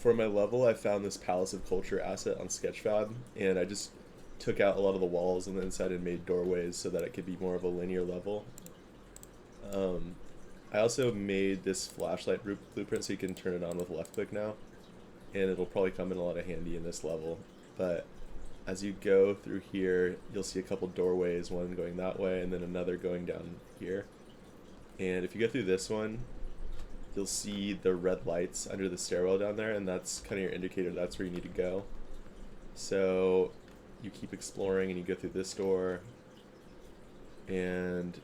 For my level, I found this Palace of Culture asset on Sketchfab, and I just took out a lot of the walls on the inside and made doorways so that it could be more of a linear level. Um, I also made this flashlight blueprint so you can turn it on with left click now, and it'll probably come in a lot of handy in this level. But as you go through here, you'll see a couple doorways, one going that way and then another going down here. And if you go through this one, you'll see the red lights under the stairwell down there, and that's kind of your indicator that's where you need to go. So you keep exploring and you go through this door, and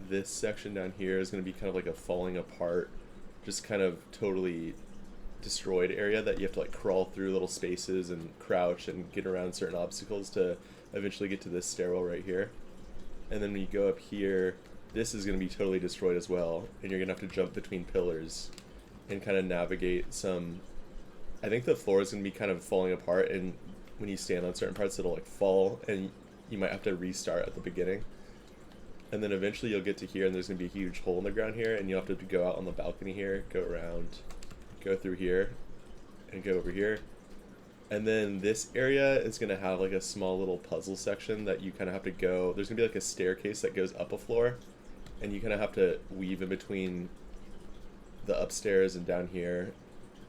this section down here is going to be kind of like a falling apart, just kind of totally destroyed area that you have to like crawl through little spaces and crouch and get around certain obstacles to eventually get to this stairwell right here. And then when you go up here, this is going to be totally destroyed as well, and you're going to have to jump between pillars and kind of navigate some. I think the floor is going to be kind of falling apart, and when you stand on certain parts it'll like fall and you might have to restart at the beginning. And then eventually you'll get to here and there's going to be a huge hole in the ground here, and you'll have to go out on the balcony here, go around, go through here, and go over here. And then this area is going to have like a small little puzzle section that you kind of have to go. There's going to be like a staircase that goes up a floor, and you kind of have to weave in between the upstairs and down here,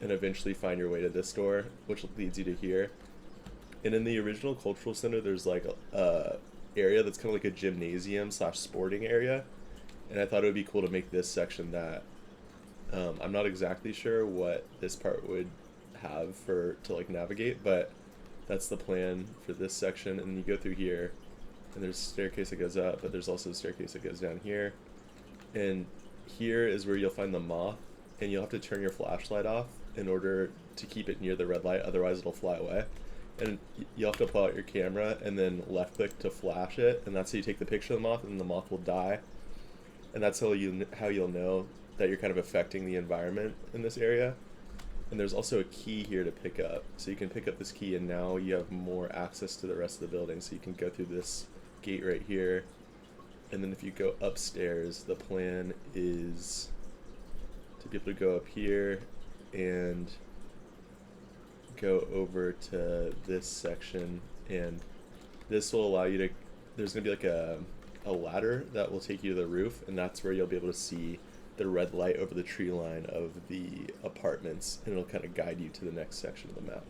and eventually find your way to this door, which leads you to here. And in the original cultural center, there's like a area that's kind of like a gymnasium slash sporting area, and I thought it would be cool to make this section that. I'm not exactly sure what this part would have for to like navigate, but that's the plan for this section. And you go through here, and there's a staircase that goes up, but there's also a staircase that goes down here. And here is where you'll find the moth, and you'll have to turn your flashlight off in order to keep it near the red light, otherwise it'll fly away. And you'll have to pull out your camera and then left click to flash it, and that's how you take the picture of the moth, and the moth will die. And that's how you'll know that you're kind of affecting the environment in this area. And there's also a key here to pick up, so you can pick up this key, and now you have more access to the rest of the building. So you can go through this gate right here, and then if you go upstairs, the plan is to be able to go up here and go over to this section, and this will allow you to, there's going to be like a ladder that will take you to the roof, and that's where you'll be able to see the red light over the tree line of the apartments, and it'll kind of guide you to the next section of the map.